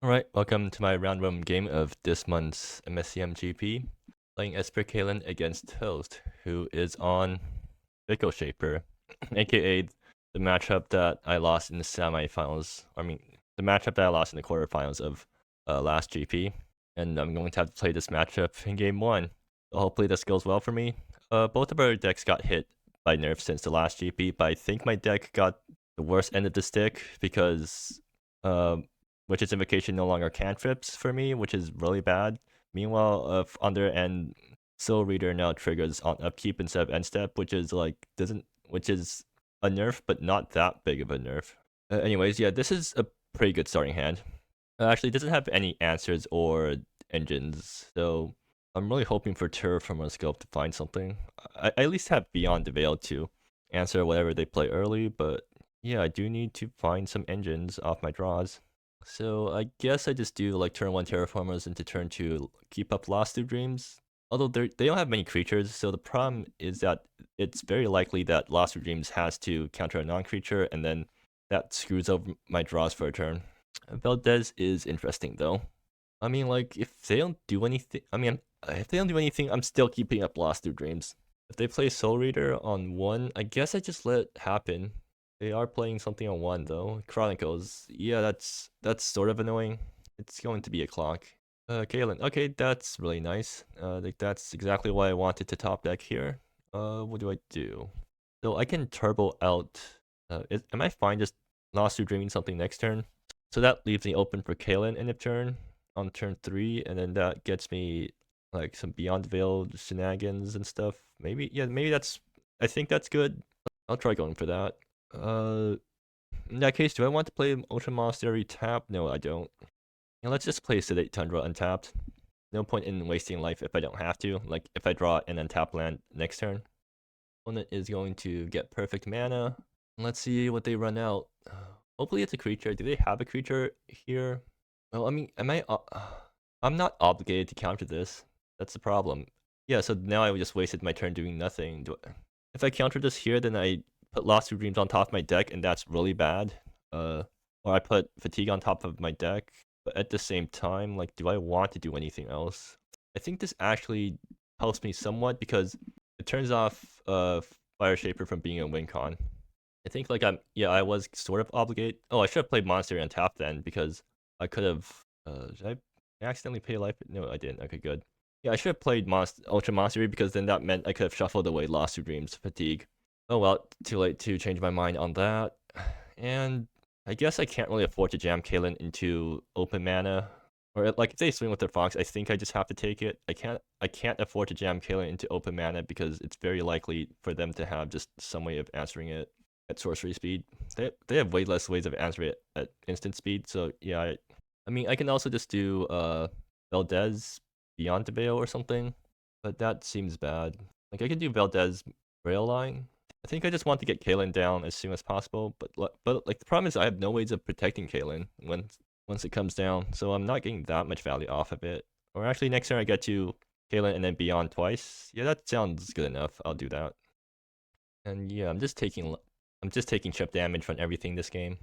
Alright, welcome to my round 1 game of this month's MSEM GP. Playing Esper Caylin against Toast, who is on Fickleshaper, aka the matchup that I lost in the semifinals. The matchup that I lost in the quarterfinals of last GP. And I'm going to have to play this matchup in game 1. So hopefully this goes well for me. Both of our decks got hit by nerfs since the last GP, but I think my deck got the worst end of the stick because Witch's Invocation no longer cantrips for me, which is really bad. Meanwhile, Under and Soul Reader now triggers on upkeep instead of end step, which is which is a nerf, but not that big of a nerf. Anyways, yeah, this is a pretty good starting hand. Actually, it doesn't have any answers or engines, so I'm really hoping for Terraformer Scope to find something. I at least have Beyond the Veil to answer whatever they play early, but yeah, I do need to find some engines off my draws. So I guess I just do like turn 1 Terraformers into turn 2 keep up Lost Through Dreams. Although they don't have many creatures, so the problem is that it's very likely that Lost Through Dreams has to counter a non-creature, and then that screws over my draws for a turn. Valdez is interesting though. I mean, like, if they don't do anything, I'm still keeping up Lost Through Dreams. If they play Soul Reader on 1, I guess I just let it happen. They are playing something on 1 though. Chronicles. Yeah, that's sort of annoying. It's going to be a clock. Caylin. Okay, that's really nice. Like that's exactly what I wanted to top deck here. What do I do? So I can turbo out. Am I fine just Lost Through Dreaming something next turn? So that leaves me open for Caylin end of turn on turn 3, and then that gets me like some Beyond Veil shenanigans and stuff. Maybe, yeah, maybe that's. I think that's good. I'll try going for that. In that case, do I want to play Ultra Monastery tap? No, I don't. Let's just play Sedate Tundra untapped. No point in wasting life if I don't have to. Like, if I draw an untap land next turn. Opponent is going to get perfect mana. Let's see what they run out. Hopefully it's a creature. Do they have a creature here? Well, I mean, I'm not obligated to counter this. That's the problem. Yeah, so now I just wasted my turn doing nothing. If I counter this here, then I put Lost Through Dreams on top of my deck, and that's really bad. Or I put Fatigue on top of my deck. But at the same time, like, do I want to do anything else? I think this actually helps me somewhat because it turns off Fickleshaper from being a win con. I think like I was sort of obligated. Oh, I should have played Monastery on tap then because I could have. Did I accidentally pay life? No, I didn't. Okay, good. Yeah, I should have played Ultra Monastery because then that meant I could have shuffled away Lost Through Dreams, Fatigue. Oh well, too late to change my mind on that. And I guess I can't really afford to jam Caylin into open mana. Or like if they swing with their Fox, I think I just have to take it. I can't afford to jam Caylin into open mana because it's very likely for them to have just some way of answering it at sorcery speed. They have way less ways of answering it at instant speed. So yeah, I mean I can also just do Valdez Beyond the Veil or something, but that seems bad. Like I could do Valdez Rail Line. I think I just want to get Caylin down as soon as possible, but like the problem is I have no ways of protecting Caylin once it comes down, so I'm not getting that much value off of it. Or actually, next turn I get to Caylin and then Beyond twice. Yeah, that sounds good enough. I'll do that. And yeah, I'm just taking chip damage from everything this game.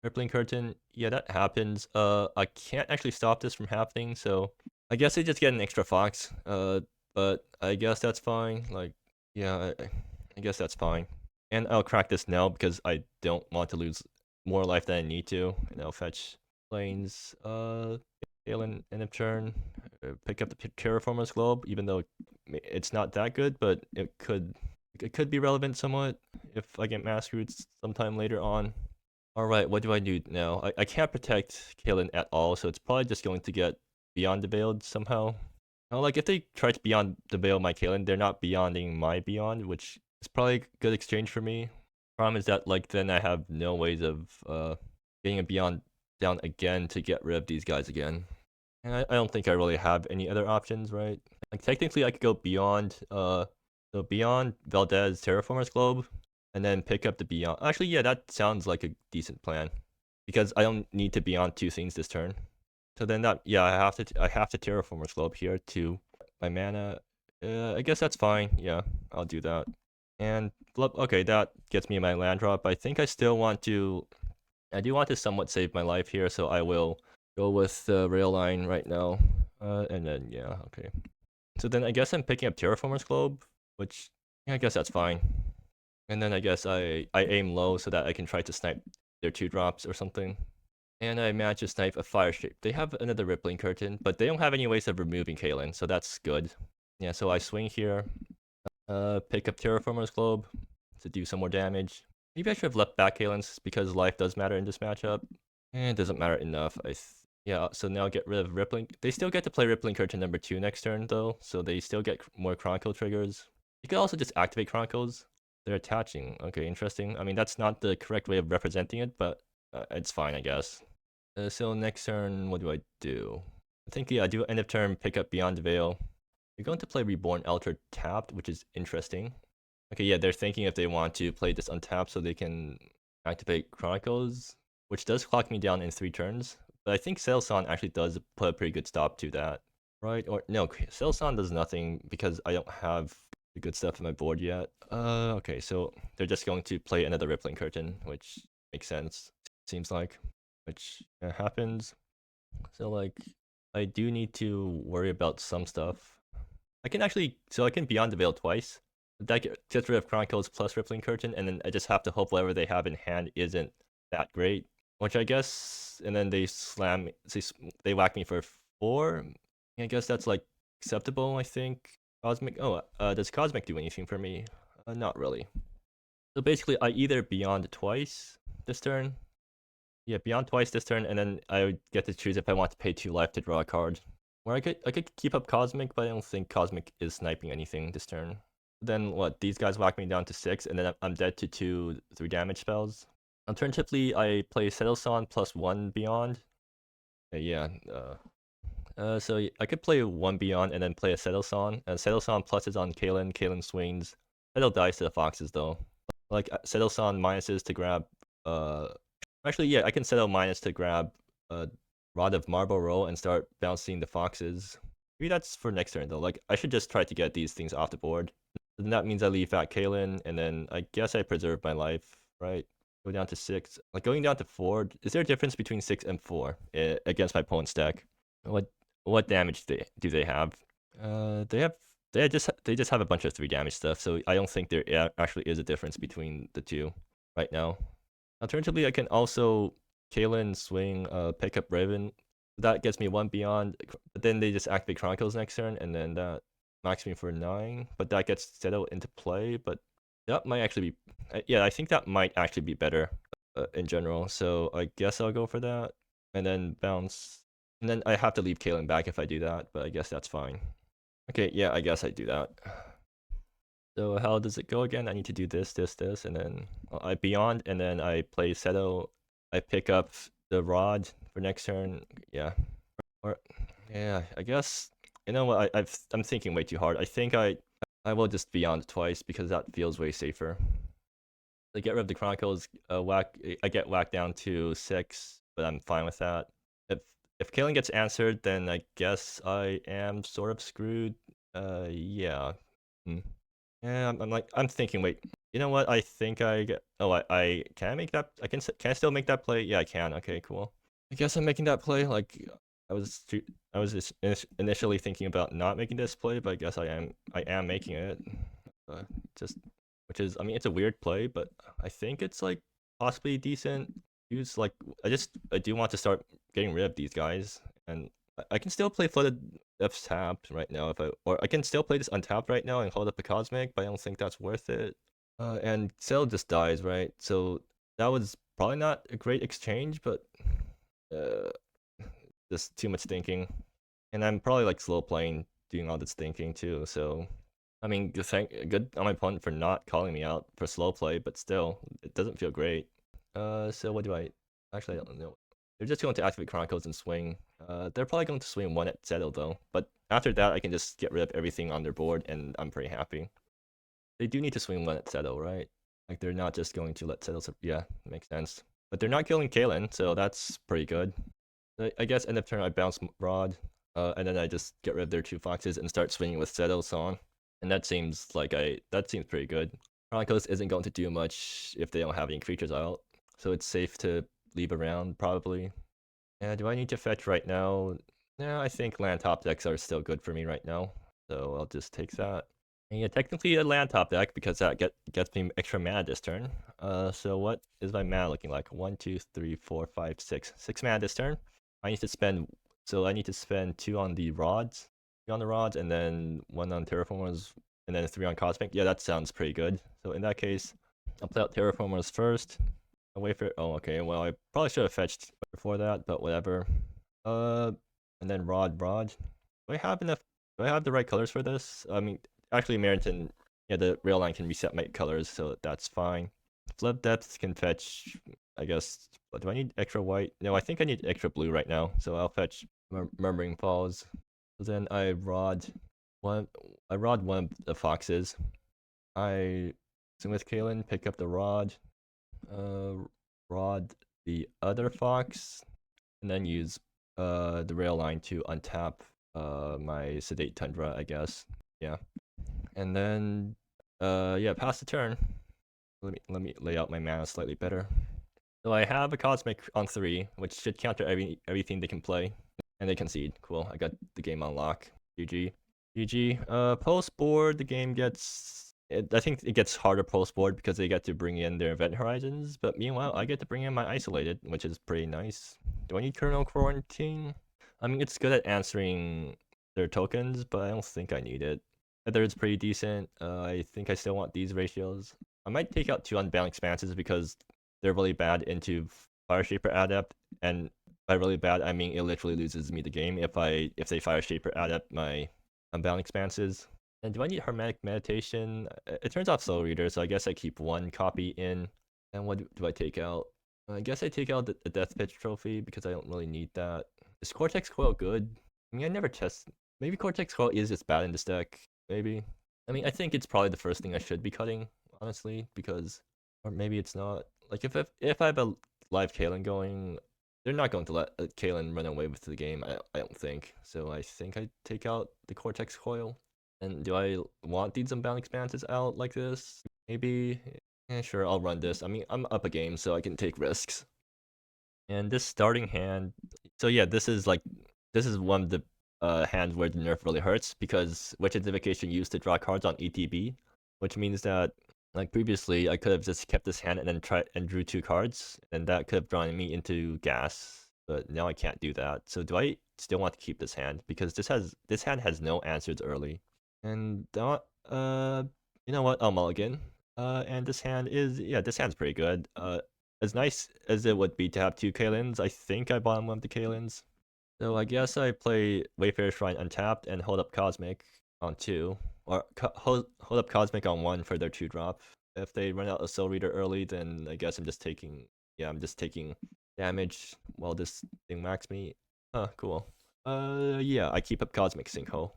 Rippling Curtain, yeah, that happens. I can't actually stop this from happening, so I guess I just get an extra Fox. But I guess that's fine. Like, yeah, I guess that's fine. And I'll crack this now because I don't want to lose more life than I need to. And I'll fetch planes. Caylin end of turn. Pick up the Terraformer's Globe, even though it's not that good, but it could be relevant somewhat if I get Mass Roots sometime later on. Alright, what do I do now? I can't protect Caylin at all, so it's probably just going to get Beyond the Veiled somehow. Now, like, if they try to Beyond the Veil my Caylin, they're not Beyonding my Beyond, which is probably a good exchange for me. Problem is that, like, then I have no ways of getting a Beyond down again to get rid of these guys again. And I don't think I really have any other options, right? Like, technically I could go Beyond, so Beyond Valdez Terraformer's Globe, and then pick up the Beyond. Actually, yeah, that sounds like a decent plan because I don't need to Beyond 2 things this turn. So then that, yeah, I have to Terraformer's Globe here to my mana. I guess that's fine. Yeah, I'll do that. And okay, that gets me my land drop. I think I still want to. I do want to somewhat save my life here, so I will go with the rail line right now. And then yeah, okay. So then I guess I'm picking up Terraformer's Globe, which yeah, I guess that's fine. And then I guess I aim low so that I can try to snipe their 2-drops or something. And I managed to snipe a Fire Shape. They have another Rippling Curtain, but they don't have any ways of removing Caylin, so that's good. Yeah, so I swing here, pick up Terraformer's Globe to do some more damage. Maybe I should have left back Kaylin's because life does matter in this matchup. And it doesn't matter enough. Yeah, so now get rid of Rippling. They still get to play Rippling Curtain number 2 next turn though, so they still get more Chronicle triggers. You could also just activate Chronicles. They're attaching. Okay, interesting. I mean, that's not the correct way of representing it, but it's fine, I guess. So next turn, what do I do? I think, yeah, I do end of turn, pick up Beyond the Veil. They're going to play Reborn Elder tapped, which is interesting. Okay, yeah, they're thinking if they want to play this untapped so they can activate Chronicles, which does clock me down in 3 turns. But I think Sailson actually does put a pretty good stop to that. Right? Or no, Sailson does nothing because I don't have the good stuff on my board yet. Okay, so they're just going to play another Rippling Curtain, which makes sense, seems like. Which happens. So like, I do need to worry about some stuff. I can Beyond the Veil twice. That gets rid of Chronicles plus Rippling Curtain, and then I just have to hope whatever they have in hand isn't that great. Which I guess, and then they they whack me for 4. I guess that's like acceptable, I think. Cosmic, does Cosmic do anything for me? Not really. So basically, I either Beyond twice this turn. Yeah, Beyond twice this turn, and then I would get to choose if I want to pay 2 life to draw a card. Or I could keep up Cosmic, but I don't think Cosmic is sniping anything this turn. Then what? These guys whack me down to 6, and then I'm dead to 2 3 damage spells. Alternatively, I play Settleson plus 1 Beyond. Yeah. So I could play 1 Beyond and then play a Settleson. And Settleson plus is on Caylin. Caylin swings. Settle dies to the Foxes though. Like Settleson minuses to grab. Actually, yeah, I can settle minus to grab Rod of Marble Roll and start bouncing the Foxes. Maybe that's for next turn though. Like I should just try to get these things off the board. Then that means I leave Fat Caylin, and then I guess I preserve my life, right? Go down to 6. Like going down to 4. Is there a difference between 6 and 4 against my opponent's deck? What damage do they have? They just have a bunch of 3 damage stuff, so I don't think there actually is a difference between the two right now. Alternatively, I can also Caylin swing, pick up Raven. That gets me 1 Beyond, but then they just activate Chronicles next turn, and then that max me for 9. But that gets settled into play. But that might actually be, yeah, I think that might actually be better in general. So I guess I'll go for that, and then bounce. And then I have to leave Caylin back if I do that, but I guess that's fine. Okay, yeah, I guess I do that. So how does it go again? I need to do this, and then I Beyond, and then I play Seto. I pick up the Rod for next turn. Yeah, or yeah, I guess you know what? I'm thinking way too hard. I think I will just Beyond twice because that feels way safer. I get rid of the Chronicles. I get whacked down to 6, but I'm fine with that. If Caylin gets answered, then I guess I am sort of screwed. Yeah. Yeah, I'm thinking. Wait, you know what? I think I get. Oh, I can I make that? Can I still make that play? Yeah, I can. Okay, cool. I guess I'm making that play. Like I was just initially thinking about not making this play, but I guess I am making it. Just which is, I mean, it's a weird play, but I think it's like possibly decent. Use like I do want to start getting rid of these guys, and I can still play Flooded Depths tapped right now or I can still play this untapped right now and hold up a Cosmic, but I don't think that's worth it. And Cell just dies, right? So that was probably not a great exchange, but just too much thinking. And I'm probably like slow playing, doing all this thinking too. So I mean, good on my opponent for not calling me out for slow play, but still, it doesn't feel great. So what do I? Actually, I don't know. They're just going to activate Chronicles and swing. They're probably going to swing 1 at Settle though. But after that, I can just get rid of everything on their board, and I'm pretty happy. They do need to swing 1 at Settle, right? Like they're not just going to let Settle. Yeah, makes sense. But they're not killing Caylin, so that's pretty good. I guess end of turn I bounce Rod, and then I just get rid of their 2 Foxes and start swinging with Settle Song. And that seems pretty good. Chronicles isn't going to do much if they don't have any creatures out, so it's safe to leave around probably. Do I need to fetch right now? No, I think land top decks are still good for me right now. So I'll just take that. And yeah, technically a land top deck because that gets me extra mana this turn. So what is my mana looking like? 1, 2, 3, 4, 5, 6. 6 mana this turn. I need to spend 2 on the rods. 3 on the rods, and then 1 on terraformers, and then 3 on cosmic. Yeah, that sounds pretty good. So in that case, I'll play out terraformers first. I'll wait for oh okay, well I probably should have fetched before that, but whatever. And then rod. Do I have enough? Do I have the right colors for this? I mean, actually, Meriton, yeah, the rail line can reset my colors, so that's fine. Flip depth can fetch, I guess. But do I need extra white? No, I think I need extra blue right now, so I'll fetch Murmuring Falls. So then I rod one of the foxes. I swing with Caylin, pick up the rod, rod the other fox, and then use the rail line to untap my Sedate Tundra, I guess. Yeah. And then yeah, pass the turn. Let me lay out my mana slightly better. So I have a Cosmic on 3, which should counter everything they can play. And they concede. Cool. I got the game on lock. GG. GG. Post board, the game gets I think it gets harder post board because they get to bring in their event horizons, but meanwhile I get to bring in my isolated, which is pretty nice. Do I need kernel quarantine? I mean, it's good at answering their tokens, but I don't think I need it. Feather is pretty decent. I think I still want these ratios. I might take out 2 Unbound Expanses because they're really bad into Fickleshaper Adept, and by really bad I mean it literally loses me the game if they Fickleshaper Adept my Unbound Expanses. And do I need Hermetic Meditation? It turns off Soul Reader, so I guess I keep 1 copy in. And what do I take out? I guess I take out the Death Pitch Trophy because I don't really need that. Is Cortex Coil good? I mean, I never test. Maybe Cortex Coil is just bad in this deck. Maybe. I mean, I think it's probably the first thing I should be cutting, honestly, because, or maybe it's not. Like if I have a live Caylin going, they're not going to let Caylin run away with the game. I don't think. So I think I take out the Cortex Coil. And do I want these Unbound Expanses out like this? Maybe. Yeah, sure, I'll run this. I mean, I'm up a game, so I can take risks. And this starting hand, so yeah, this is one of the hands where the nerf really hurts because Witch Identification used to draw cards on ETB, which means that like previously I could have just kept this hand and then drew 2 cards, and that could have drawn me into gas. But now I can't do that. So do I still want to keep this hand because this hand has no answers early, and you know what? I'll mulligan. And this hand's pretty good. As nice as it would be to have 2 Caylins, I think I bottom one of the Caylins. So I guess I play Wayfarer Shrine untapped and hold up Cosmic on 2, or hold up Cosmic on 1 for their 2-drop. If they run out a Soul Reader early, then I guess I'm just taking damage while this thing whacks me. Huh, cool. Yeah, I keep up Cosmic Sinkhole.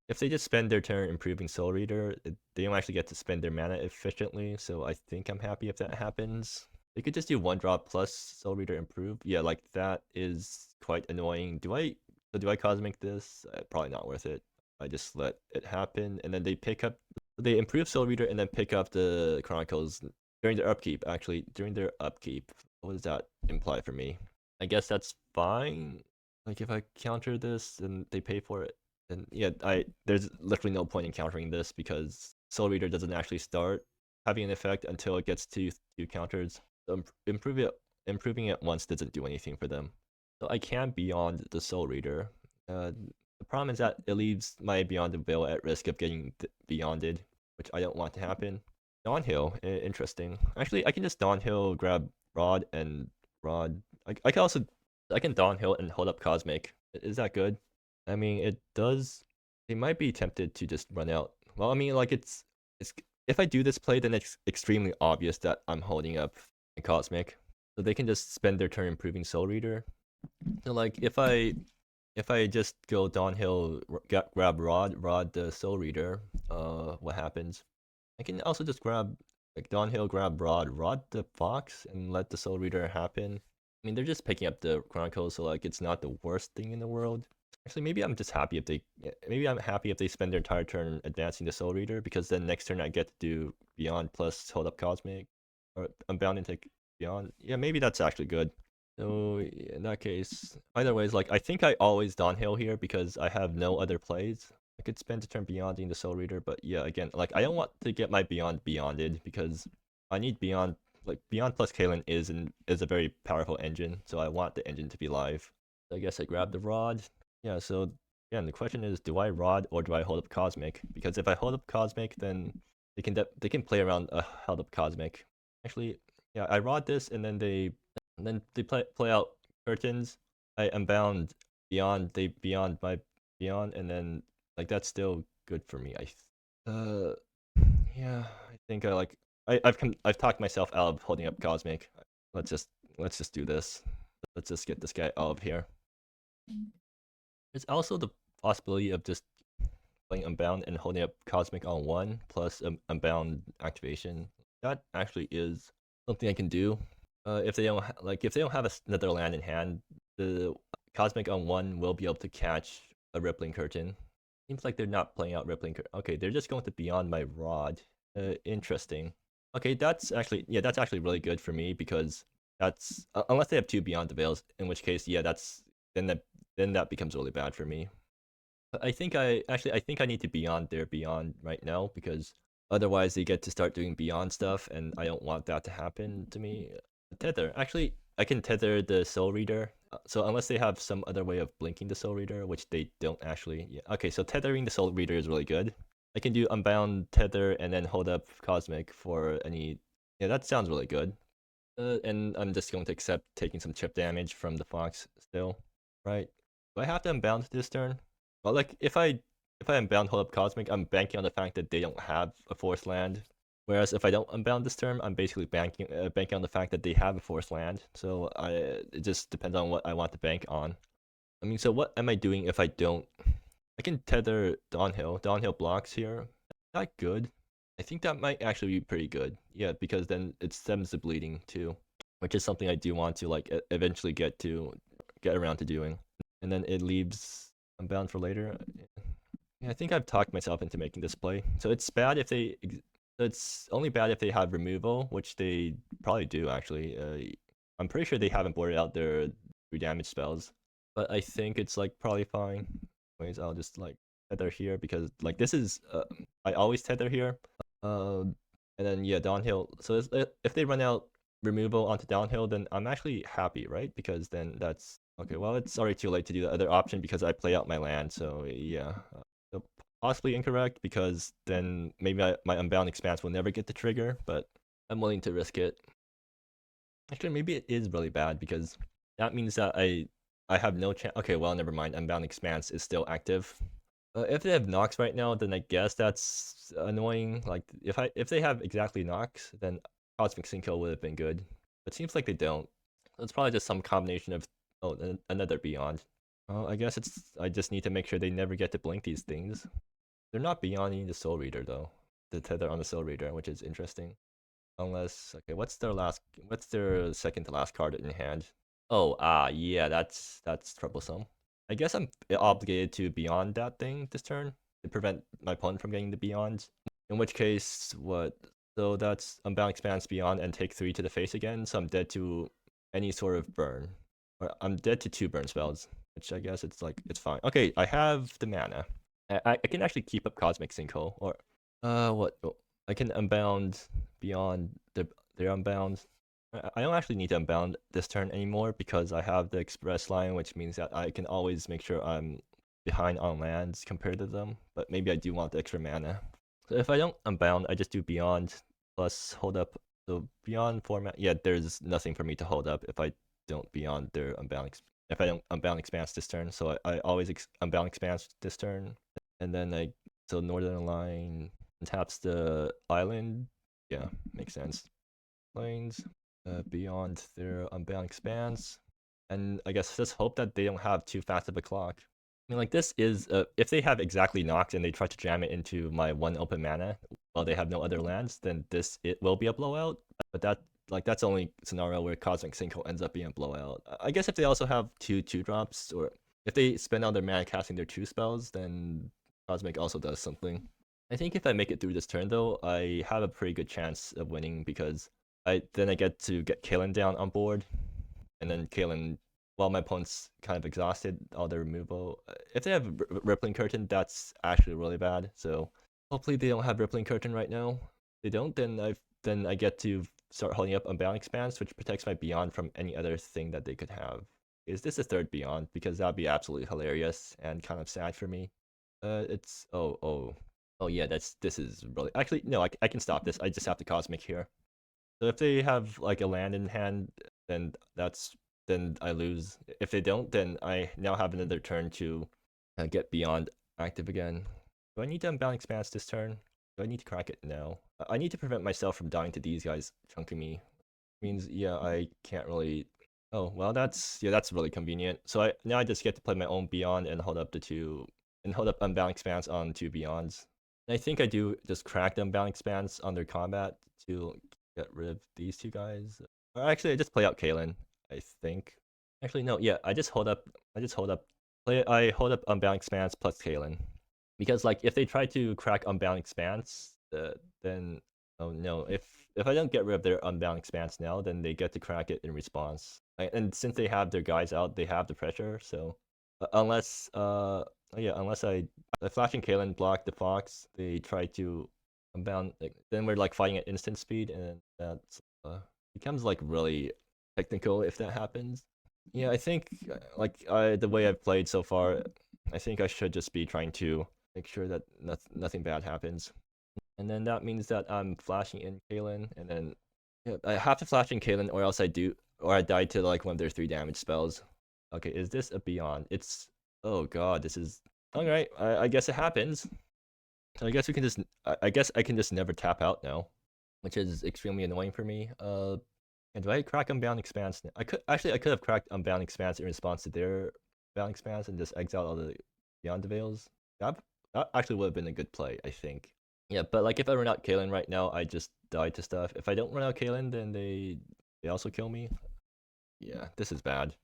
If they just spend their turn improving Soul Reader, they don't actually get to spend their mana efficiently, so I think I'm happy if that happens. They could just do 1-drop plus Soul Reader improve. Yeah, like that is quite annoying. Do I Cosmic this? Probably not worth it. I just let it happen, and then they improve Soul Reader and then pick up the Chronicles during their upkeep. Actually, during their upkeep, what does that imply for me? I guess that's fine. Like if I counter this and they pay for it, then yeah, there's literally no point in countering this because Soul Reader doesn't actually start having an effect until it gets to 2 counters. So improving it once doesn't do anything for them. So I can Beyond the Soul Reader. The problem is that it leaves my Beyond the Veil at risk of getting Beyonded, which I don't want to happen. Dawnhill, interesting. Actually, I can just Dawnhill, grab Rod and Rod. I can Dawnhill and hold up Cosmic. Is that good? I mean, it does. They might be tempted to just run out. Well, I mean, like it's if I do this play, then it's extremely obvious that I'm holding up a Cosmic, so they can just spend their turn improving Soul Reader. So like if I just go Dawnhill, grab Rod the Soul Reader, what happens? I can also just grab like Dawnhill, grab Rod the Fox, and let the Soul Reader happen. I mean, they're just picking up the Chronicles, so like it's not the worst thing in the world. Actually, maybe I'm happy if they spend their entire turn advancing the Soul Reader, because then next turn I get to do Beyond plus hold up Cosmic, or Unbound and take Beyond. Yeah, maybe that's actually good. So in that case, either ways, like I think I always downhill here because I have no other plays. I could spend a turn beyonding the Soul Reader, but yeah, again, like I don't want to get my beyonded because I need beyond. Like beyond plus Caylin is a very powerful engine, so I want the engine to be live. So I guess I grab the rod. Yeah, so again, the question is, do I rod or do I hold up Cosmic? Because if I hold up Cosmic, then they can play around a held up Cosmic. Actually, yeah, I rod this and then they play out curtains. I unbound beyond beyond my beyond, and then like that's still good for me. Uh yeah, I think I've talked myself out of holding up Cosmic. Let's just let's just do this. Let's just get this guy out of here. There's also the possibility of just playing Unbound and holding up Cosmic on one plus Unbound activation. That actually is something I can do. If they don't if they don't have another land in hand, the Cosmic on one will be able to catch a Rippling Curtain. Seems like they're not playing out Rippling Curtain. Okay, they're just going to Beyond my Rod. Interesting. Okay, that's actually really good for me because that's unless they have two Beyond the Veils, in which case then that becomes really bad for me. But I think I need to Beyond their Beyond right now because otherwise they get to start doing Beyond stuff, and I don't want that to happen to me. Tether. Actually, I can tether the Soul Reader. So unless they have some other way of blinking the Soul Reader, which they don't actually. Yeah. Okay, so tethering the Soul Reader is really good. I can do Unbound, Tether, and then hold up Cosmic for any. Yeah, that sounds really good. And I'm just going to accept taking some chip damage from the Fox still. Right. Do I have to Unbound this turn? Well, like if I Unbound hold up Cosmic, I'm banking on the fact that they don't have a Force Land. Whereas if I don't Unbound this turn, I'm basically banking on the fact that they have a Force Land. So it just depends on what I want to bank on. I mean, so what am I doing if I don't? I can tether Downhill. Downhill blocks here. Not good. I think that might actually be pretty good. Yeah, because then it stems the bleeding too, which is something I do want to like eventually get around to doing. And then it leaves Unbound for later. Yeah, I think I've talked myself into making this play. So it's bad if they. It's only bad if they have removal, which they probably do actually. I'm pretty sure they haven't boarded out their 3 damage spells, but I think it's like probably fine. Anyways, I'll just like tether here because like this is I always tether here. And then yeah, downhill. So if they run out removal onto downhill, then I'm actually happy, right? Because then that's okay. Well, it's already too late to do the other option because I play out my land. So yeah, so possibly incorrect because then maybe my Unbound Expanse will never get the trigger, but I'm willing to risk it. Actually, maybe it is really bad because that means that I have no chance. Okay, well, never mind. Unbound Expanse is still active. If they have Nox right now, then I guess that's annoying. Like if they have exactly Nox, then Cosmic Synco would have been good. But it seems like they don't. So it's probably just some combination of another Beyond. I guess I just need to make sure they never get to blink these things. They're not beyonding the Soul Reader though. The tether on the Soul Reader, which is interesting. Unless okay, what's their second to last card in hand? Oh, yeah, that's troublesome. I guess I'm obligated to beyond that thing this turn to prevent my opponent from getting the beyond. In which case, what? So that's Unbound Expanse beyond and take 3 to the face again. So I'm dead to any sort of burn. Or I'm dead to 2 burn spells, which I guess it's like it's fine. Okay, I have the mana. I can actually keep up Cosmic Sinkhole or what? Oh, I can unbound beyond their unbound. I don't actually need to unbound this turn anymore because I have the express line, which means that I can always make sure I'm behind on lands compared to them. But maybe I do want the extra mana. So if I don't unbound, I just do beyond plus hold up. So beyond format, yeah, there's nothing for me to hold up if I don't beyond their unbound. If I don't unbound expanse this turn, so I always unbound expanse this turn, and then so Northern Line taps the island. Yeah, makes sense. Lanes beyond their unbound expanse, and I guess just hope that they don't have too fast of a clock. I mean, like this is if they have exactly Nox and they try to jam it into my 1 open mana while they have no other lands, then it will be a blowout. But that's only scenario where Cosmic Sinkhole ends up being a blowout. I guess if they also have 2 drops, or if they spend all their mana casting their 2 spells, then Cosmic also does something. I think if I make it through this turn though, I have a pretty good chance of winning because I get to get Caylin down on board, and then Caylin, while my opponent's kind of exhausted, all their removal. If they have Rippling Curtain, that's actually really bad. So hopefully they don't have Rippling Curtain right now. If they don't, then I get to start holding up Unbound Expanse, which protects my Beyond from any other thing that they could have. Is this a third Beyond? Because that'd be absolutely hilarious and kind of sad for me. It's oh yeah, this is really actually no. I can stop this. I just have to Cosmic here. So if they have like a land in hand, then I lose. If they don't, then I now have another turn to get Beyond active again. Do I need to Unbound Expanse this turn? Do I need to crack it? No. I need to prevent myself from dying to these guys chunking me. Means yeah, I can't really. Oh well, that's really convenient. So now I just get to play my own Beyond and hold up Unbound Expanse on 2 Beyonds. And I think I do just crack the Unbound Expanse on their combat to get rid of these two guys. Or actually, I just play out Caylin, I think. Actually, no, yeah, I hold up Unbound Expanse plus Caylin. Because like if they try to crack Unbound Expanse, then oh no, if I don't get rid of their Unbound Expanse now, then they get to crack it in response. And since they have their guys out, they have the pressure. So unless I flashing Caylin block the Fox, they try to Unbound. Then we're like fighting at instant speed, and that becomes like really technical if that happens. Yeah, I think the way I've played so far, I think I should just be trying to make sure that nothing bad happens. And then that means that I'm flashing in Caylin, and then I have to flash in Caylin, or else I die to like one of their 3 damage spells. Okay, is this a Beyond? It's oh god, this is alright. I guess it happens. I guess we can just I guess I can just never tap out now, which is extremely annoying for me. And do I crack Unbound Expanse? I could have cracked Unbound Expanse in response to their Unbound Expanse and just exiled all the Beyond Veils. That actually would have been a good play, I think. Yeah, but like if I run out Caylin right now, I just die to stuff. If I don't run out Caylin, then they also kill me. Yeah, this is bad.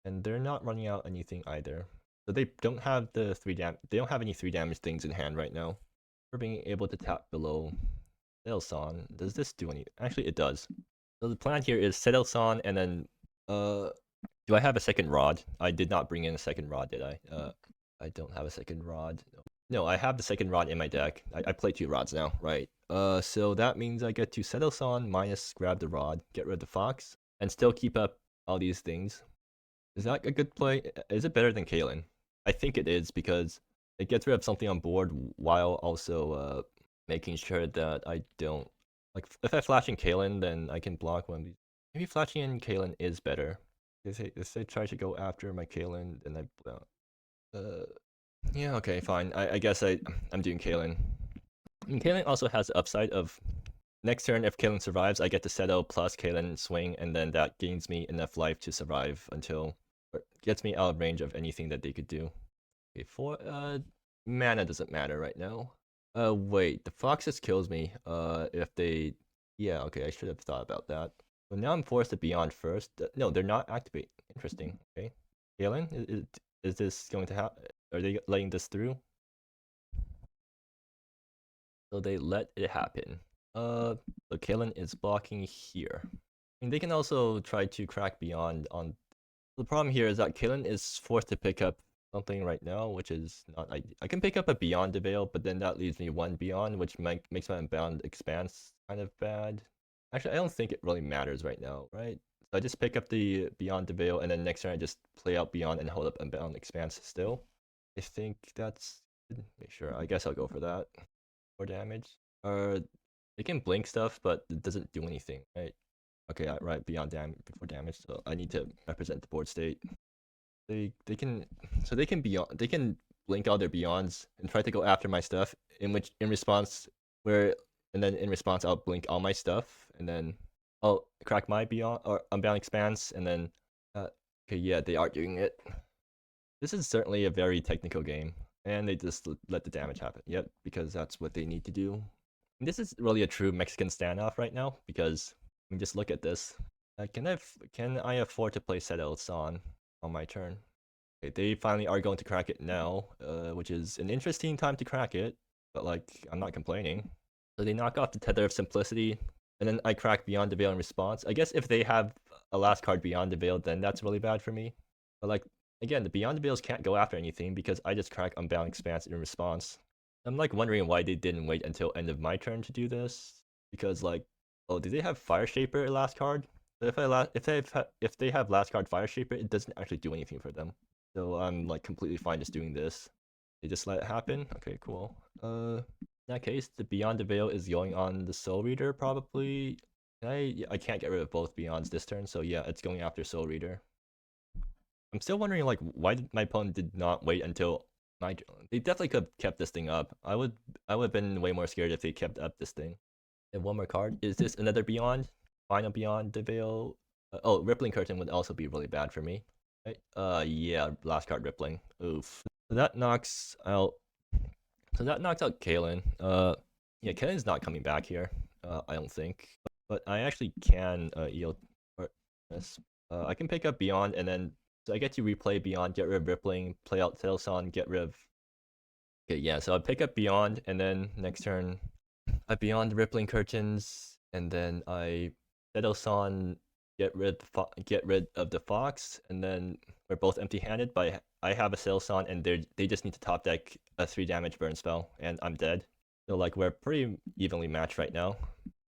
And they're not running out anything either. So they don't have the they don't have any 3 damage things in hand right now. For being able to tap below Sedelson. Does this do any? Actually, it does. So the plan here is Sedelson, and then do I have a second rod? I did not bring in a second rod, did I? I don't have a second rod. No, I have the second rod in my deck. I play 2 rods now, right? So that means I get to Sedelson minus grab the rod, get rid of the Fox, and still keep up all these things. Is that a good play? Is it better than Caylin? I think it is, because it gets rid of something on board while also making sure that I don't like if I flash in Caylin, then I can block one of these. Maybe flashing in Caylin is better. If they try to go after my Caylin, then yeah, okay, fine. I guess I'm doing Caylin. And Caylin also has the upside of next turn if Caylin survives, I get to settle plus Caylin swing, and then that gains me enough life to survive until gets me out of range of anything that they could do. Okay, for mana doesn't matter right now. Wait, the Fox just kills me. If they, yeah, okay, I should have thought about that. But now I'm forced to Beyond first. No, they're not activate. Interesting. Okay, Caylin, is this going to happen? Are they letting this through? So they let it happen. So Caylin is blocking here. I mean, they can also try to crack Beyond on. The problem here is that Caylin is forced to pick up something right now, which is not. I can pick up a Beyond Veil, but then that leaves me 1 Beyond, which makes my Unbound Expanse kind of bad. Actually, I don't think it really matters right now, right? So I just pick up the Beyond Veil, and then next turn I just play out Beyond and hold up Unbound Expanse still. I think that's good. Sure, I guess I'll go for that. 4 damage. They can blink stuff, but it doesn't do anything, right? Okay, right, before damage. So I need to represent the board state. They can blink all their Beyonds and try to go after my stuff. In response I'll blink all my stuff, and then I'll crack my Beyond or Unbound Expanse, and then okay, yeah, they are doing it. This is certainly a very technical game, and they just let the damage happen. Yep, because that's what they need to do. And this is really a true Mexican standoff right now, because I mean, just look at this. Can I afford to play Sedelson on my turn? Okay, they finally are going to crack it now, which is an interesting time to crack it, but like I'm not complaining. So they knock off the Tether of Simplicity, and then I crack Beyond the Veil in response. I guess if they have a last card beyond the veil, then that's really bad for me. But like again, the beyond the veils can't go after anything because I just crack Unbound Expanse in response. I'm like wondering why they didn't wait until end of my turn to do this, because like, oh, do they have Fickleshaper last card? If they have last card Fickleshaper, it doesn't actually do anything for them. So I'm like completely fine just doing this. They just let it happen. Okay, cool. In that case, the Beyond the Veil is going on the Soul Reader probably. I can't get rid of both Beyonds this turn, so yeah, it's going after Soul Reader. I'm still wondering like why my opponent did not wait until my turn. They definitely could have kept this thing up. I would have been way more scared if they kept up this thing. And one more card. Is this another Beyond? Final Beyond the Veil? Oh, Rippling Curtain would also be really bad for me. Right? Yeah, last card Rippling. Oof. So that knocks out. So that knocks out Caylin. Yeah, Kaylin's not coming back here. I don't think. But I actually can yield. This. I can pick up Beyond, and then so I get to replay Beyond, get rid of Rippling, play out Sailson, get rid of. Okay, yeah. So I pick up Beyond, and then next turn, I Beyond Rippling Curtains, and then I Sailson, get rid of the Fox, and then we're both empty-handed. But I have a Sailson, and they just need to top deck a 3 damage burn spell, and I'm dead. So like we're pretty evenly matched right now.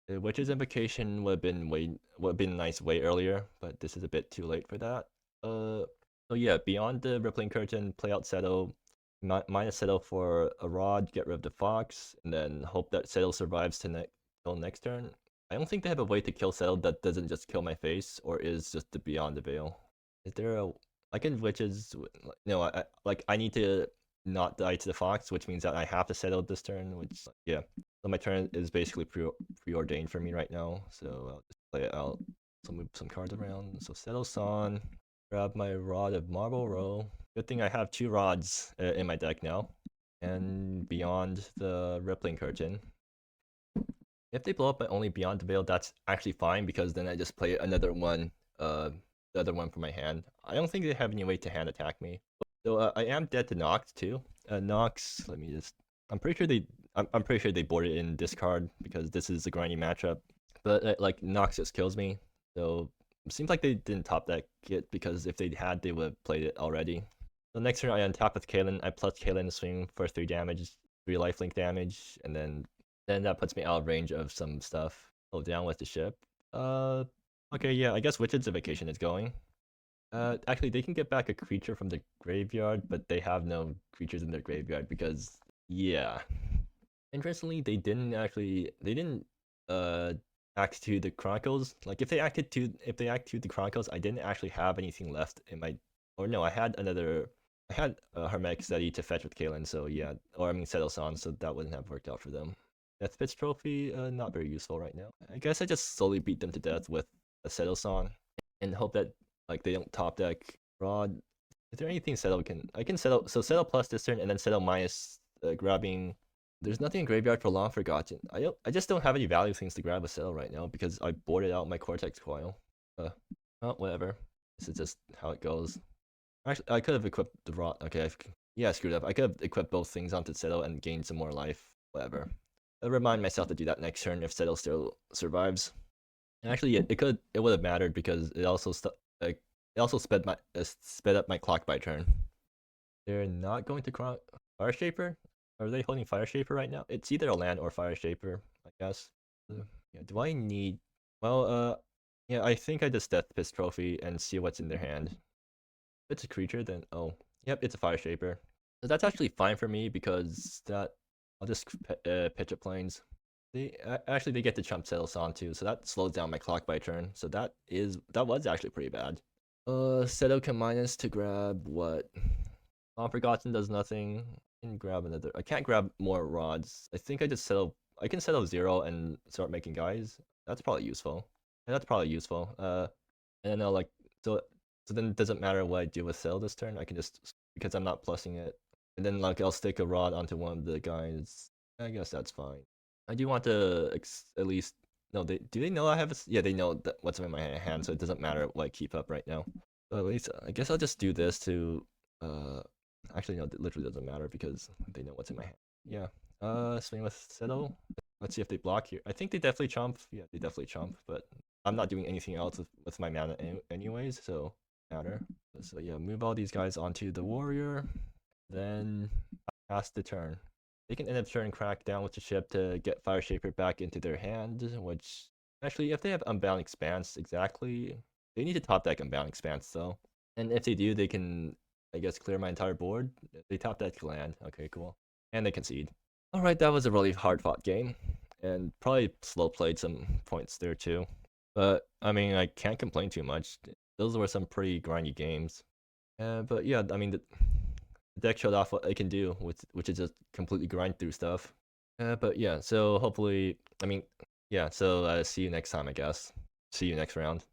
Witch's Invocation would have been nice way earlier, but this is a bit too late for that. So yeah, Beyond the Rippling Curtain, play out Settle, minus Settle for a Rod, get rid of the Fox, and then hope that Settle survives till next turn. I don't think they have a way to kill Settle that doesn't just kill my face, or is just the Beyond the Veil. Is there a... I can Witches... No, I need to not die to the Fox, which means that I have to Settle this turn, which, yeah. So my turn is basically preordained for me right now, so I'll just play it out. So move some cards around. So Settle Son, grab my Rod of Marble Row. Good thing I have 2 rods in my deck now. And Beyond the Rippling Curtain. If they blow up my only Beyond the Veil, that's actually fine, because then I just play another one, the other one from my hand. I don't think they have any way to hand attack me. So I am dead to Nox too. Nox, let me just... I'm pretty sure they boarded in discard because this is a grindy matchup. But like Nox just kills me, so it seems like they didn't top deck it, because if they had, they would have played it already. So next turn I untap with Caylin. I plus Caylin swing for 3 damage, 3 lifelink damage, and then that puts me out of range of some stuff. Slow down with the ship. Okay, yeah, I guess Witch's Invocation is going. Actually, they can get back a creature from the graveyard, but they have no creatures in their graveyard because, yeah. Interestingly, they didn't act to the Chronicles. Like if they act to the Chronicles, I didn't actually have anything left in my... Or no, I had a Hermetic Study to fetch with Caylin, so yeah. Or I mean Settle Son, so that wouldn't have worked out for them. Death Pitch Trophy, not very useful right now. I guess I just slowly beat them to death with a Settle Son and hope that like they don't top deck Rod. Is there anything Settle can... I can Settle... So Settle plus this turn and then Settle minus grabbing... There's nothing in graveyard for Long Forgotten. I just don't have any value things to grab with Settle right now because I boarded out my Cortex Coil. Well, whatever. This is just how it goes. Actually, I could have equipped the Rod. Okay, yeah, screwed up. I could have equipped both things onto Settle and gained some more life. Whatever. I'll remind myself to do that next turn if Settle still survives. And actually, it would have mattered because it also sped up my clock by turn. They're not going to Fickleshaper? Are they holding Fickleshaper right now? It's either a land or Fickleshaper, I guess. Yeah, do I need... Well, yeah, I think I just Death Piss Trophy and see what's in their hand. If it's a creature, then... Oh, yep, it's a Fickleshaper. So that's actually fine for me because that... I'll just pitch up planes. Actually, they get to chump Settle Son too, so that slows down my clock by turn. So that was actually pretty bad. Settle can minus to grab what? Unforgotten does nothing. I can grab another. I can't grab more rods. I think I can settle 0 and start making guys. That's probably useful. And that's probably useful. And then I'll like so then it doesn't matter what I do with Settle this turn. I can just, because I'm not plussing it. And then like I'll stick a rod onto one of the guys. I guess that's fine. I do want to at least... No, do they know I have a... Yeah, they know that what's in my hand, so it doesn't matter what I keep up right now. So at least, I guess I'll just do this to... Actually, no, it literally doesn't matter because they know what's in my hand. Yeah. Swing with Settle. Let's see if they block here. I think they definitely chomp. Yeah, they definitely chomp, but I'm not doing anything else with my mana anyways, so matter. So yeah, move all these guys onto the warrior, then pass the turn. They can end up turning crack down with the ship to get Fickleshaper back into their hand, which actually, if they have Unbound Expanse exactly, they need to top deck Unbound Expanse though. And if they do, they can, I guess, clear my entire board. They top deck land. Okay, cool. And they concede. Alright, that was a really hard fought game. And probably slow played some points there too. But I mean, I can't complain too much. Those were some pretty grindy games. But yeah, I mean, the deck showed off what it can do, which is just completely grind through stuff. But yeah, so hopefully, I mean, yeah, so see you next time, I guess. See you next round.